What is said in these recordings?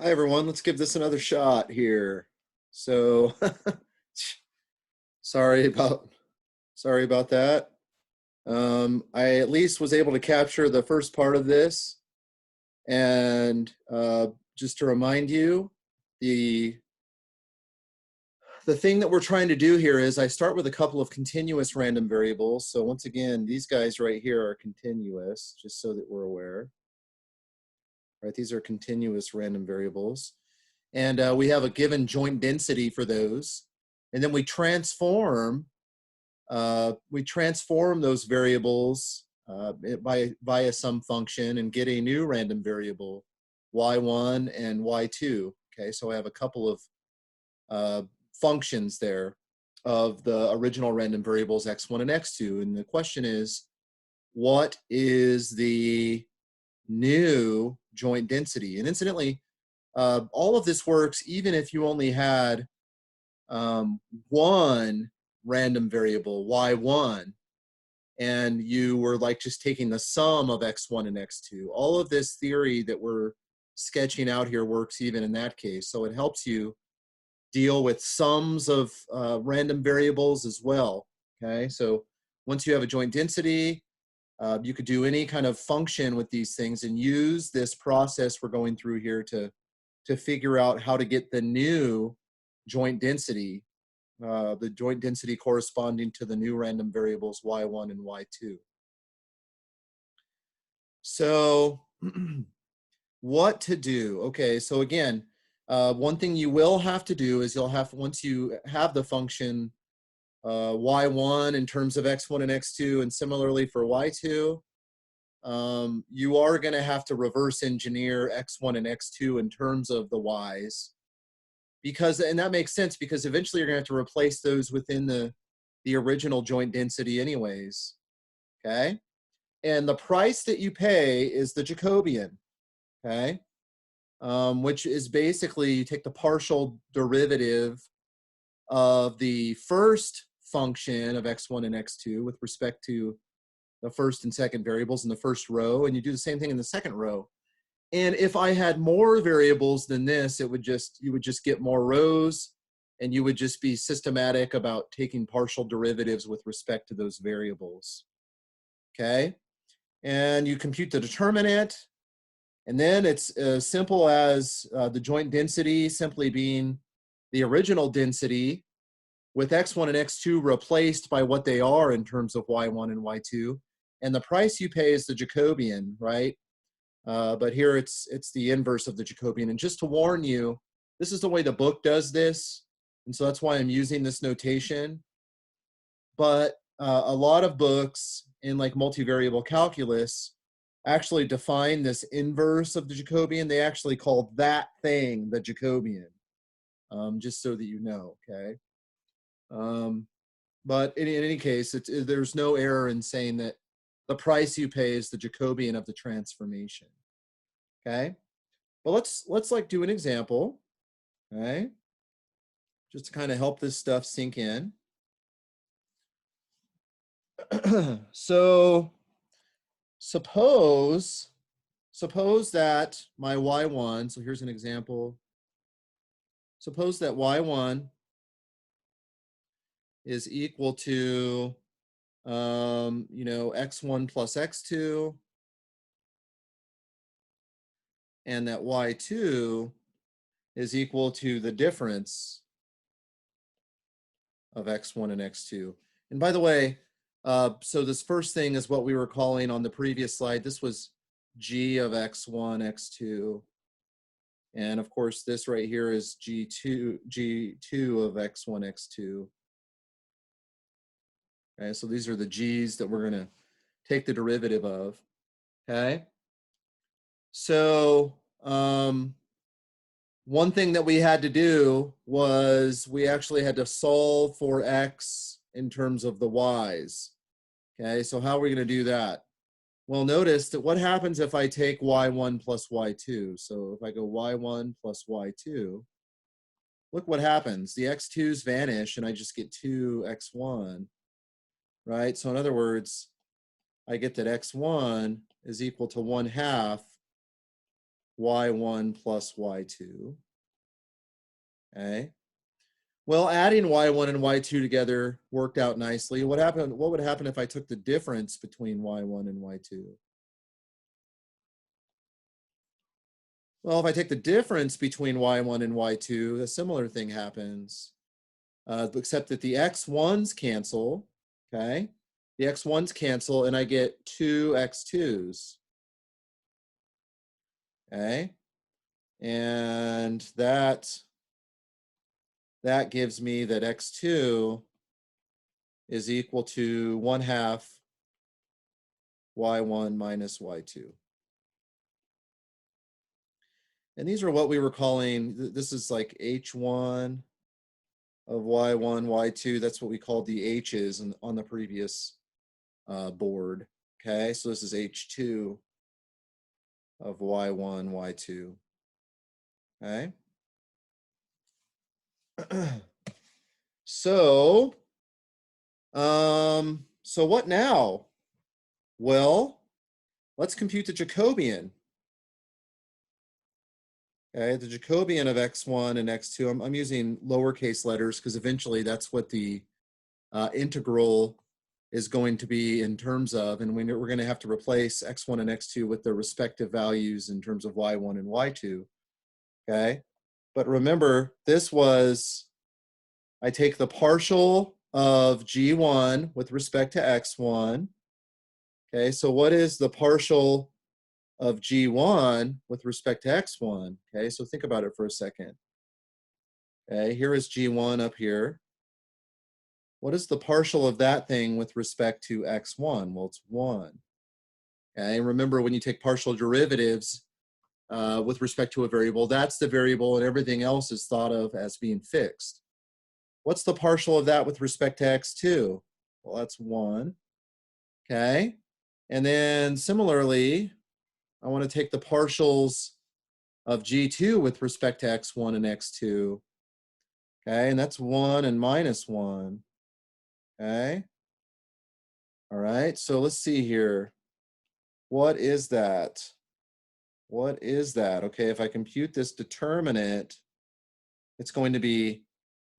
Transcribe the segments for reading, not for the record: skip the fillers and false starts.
Hi everyone, let's give this another shot here. So sorry about sorry about that. I at least was able to capture the first part of this, and just to remind you, the the thing that we're trying to do here is I start with a couple of continuous random variables. So once again, these guys right here are continuous, just so that we're aware. Right, these are continuous random variables. And we have a given joint density for those. And then we transform those variables via some function and get a new random variable, y1 and y2. Okay, so I have a couple of functions there of the original random variables x1 and x2. And the question is, what is the new joint density? And incidentally, all of this works even if you only had one random variable, y1, and you were like just taking the sum of x1 and x2. All of this theory that we're sketching out here works even in that case. So it helps you deal with sums of random variables as well. Okay, so once you have a joint density, you could do any kind of function with these things and use this process we're going through here to figure out how to get the new joint density, the joint density corresponding to the new random variables y1 and y2. So what to do? Okay, so again, one thing you will have to do is once you have the function y1 in terms of x1 and x2, and similarly for y2, you are going to have to reverse engineer x1 and x2 in terms of the y's, and that makes sense because eventually you're going to have to replace those within the original joint density anyways. Okay, and the price that you pay is the Jacobian. Okay, which is basically you take the partial derivative of the first function of x1 and x2 with respect to the first and second variables in the first row, and you do the same thing in the second row. And if I had more variables than this, you would just get more rows, and you would just be systematic about taking partial derivatives with respect to those variables. Okay, and you compute the determinant, and then it's as simple as the joint density simply being the original density with x1 and x2 replaced by what they are in terms of y1 and y2. And the price you pay is the Jacobian, right? But here it's the inverse of the Jacobian. And just to warn you, this is the way the book does this. And so that's why I'm using this notation. But a lot of books in like multivariable calculus actually define this inverse of the Jacobian. They actually call that thing the Jacobian, just so that you know, okay? But in any case, there's no error in saying that the price you pay is the Jacobian of the transformation. Okay, well let's like do an example. Okay, just to kind of help this stuff sink in. So suppose that my y1, so here's an example. Suppose that y1 is equal to x1 plus x2, and that y2 is equal to the difference of x1 and x2. And by the way, so this first thing is what we were calling on the previous slide. This was g of x1, x2. And of course, this right here is g2 of x1, x2. Okay, so these are the g's that we're going to take the derivative of. Okay, so one thing that we had to do was we actually had to solve for x in terms of the y's. Okay, so how are we going to do that? Well, notice that what happens if I take y1 plus y2? So if I go y1 plus y2, look what happens. The x2's vanish and I just get 2x1, right? So in other words, I get that x1 is equal to 1/2 y1 plus y2. Okay. Well, adding y1 and y2 together worked out nicely. What would happen if I took the difference between y1 and y2? Well, if I take the difference between y1 and y2, a similar thing happens, except that the x1s cancel, okay? The x1s cancel, and I get two x2s, okay? And that gives me that x2 is equal to 1/2 y1 minus y2. And these are what we were calling, this is like h1 of y1, y2. That's what we called the h's on the previous board. Okay, so this is h2 of y1, y2. Okay. So what now? Well, let's compute the Jacobian. Okay, the Jacobian of x1 and x2. I'm using lowercase letters because eventually that's what the integral is going to be in terms of, and we're going to have to replace x1 and x2 with their respective values in terms of y1 and y2. Okay, but remember, this was, I take the partial of g1 with respect to x1. Okay, so what is the partial of g1 with respect to x1? Okay, so think about it for a second. Okay, here is g1 up here. What is the partial of that thing with respect to x1? Well, it's 1. Okay, and remember, when you take partial derivatives with respect to a variable, that's the variable and everything else is thought of as being fixed. What's the partial of that with respect to x2? Well, that's 1. Okay, and then similarly, I want to take the partials of g2 with respect to x1 and x2. Okay, and that's 1 and minus 1. Okay, all right, so let's see here. What is that? What is that? Okay, if I compute this determinant, it's going to be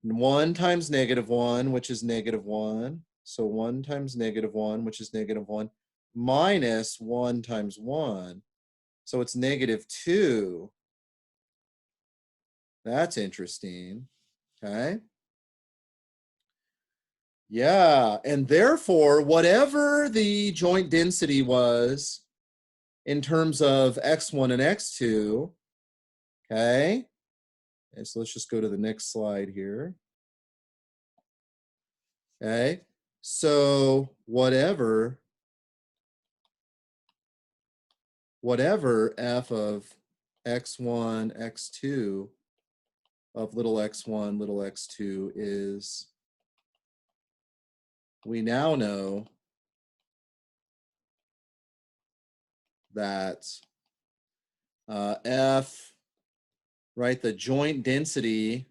1 times -1, which is -1. So 1 times -1, which is -1, minus 1 times 1. So it's -2. That's interesting. Okay. Yeah, and therefore, whatever the joint density was in terms of x1 and x2, okay? And so let's just go to the next slide here. Okay, so whatever f of x1, x2 of little x1, little x2 is, we now know that f, right, the joint density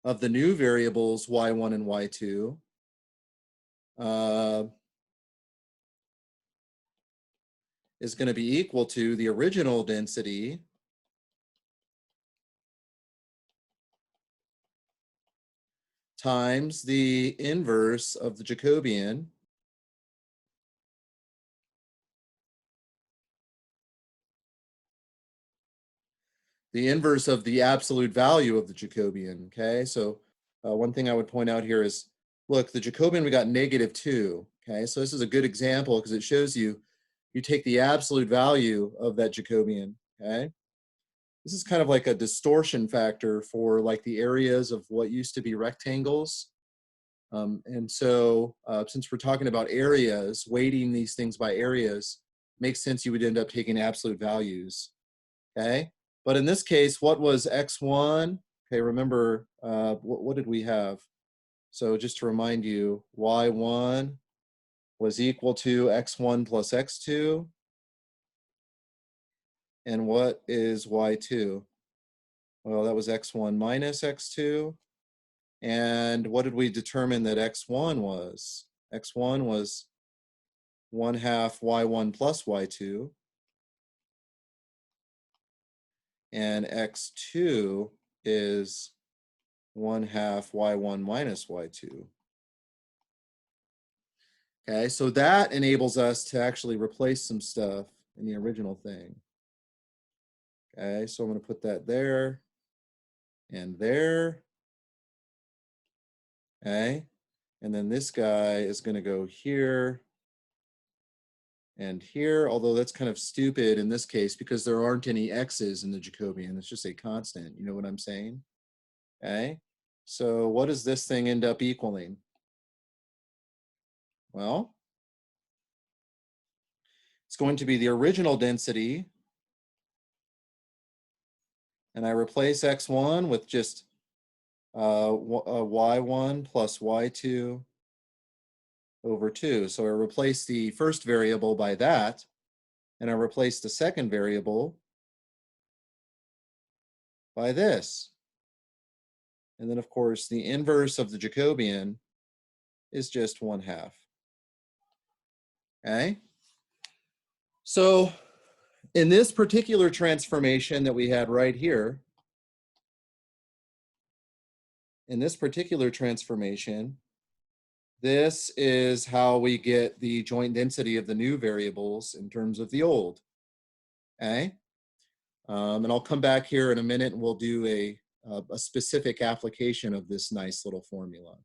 of the new variables y1 and y2 is going to be equal to the original density times the inverse of the Jacobian the inverse of the absolute value of the Jacobian. Okay, so one thing I would point out here is, look, the Jacobian, we got -2. Okay, so this is a good example because it shows you, you take the absolute value of that Jacobian. Okay, this is kind of like a distortion factor for like the areas of what used to be rectangles. And so since we're talking about areas, weighting these things by areas makes sense. You would end up taking absolute values. Okay, but in this case, what was x1? Okay, remember, what did we have? So just to remind you, y1 was equal to x1 plus x2. And what is y2? Well, that was x1 minus x2. And what did we determine that x1 was? X1 was 1/2 y1 plus y2. and x2 is 1/2 y1 minus y2. Okay, so that enables us to actually replace some stuff in the original thing. Okay, so I'm going to put that there and there. Okay, and then this guy is going to go here and here, although that's kind of stupid in this case because there aren't any x's in the Jacobian. It's just a constant. You know what I'm saying? Okay, so what does this thing end up equaling? Well, it's going to be the original density, and I replace x1 with just y1 plus y2 over 2. So I replace the first variable by that, and I replace the second variable by this. And then, of course, the inverse of the Jacobian is just 1/2. Okay? So in this particular transformation that we had right here, in this particular transformation, this is how we get the joint density of the new variables in terms of the old. Okay? And I'll come back here in a minute and we'll do a specific application of this nice little formula.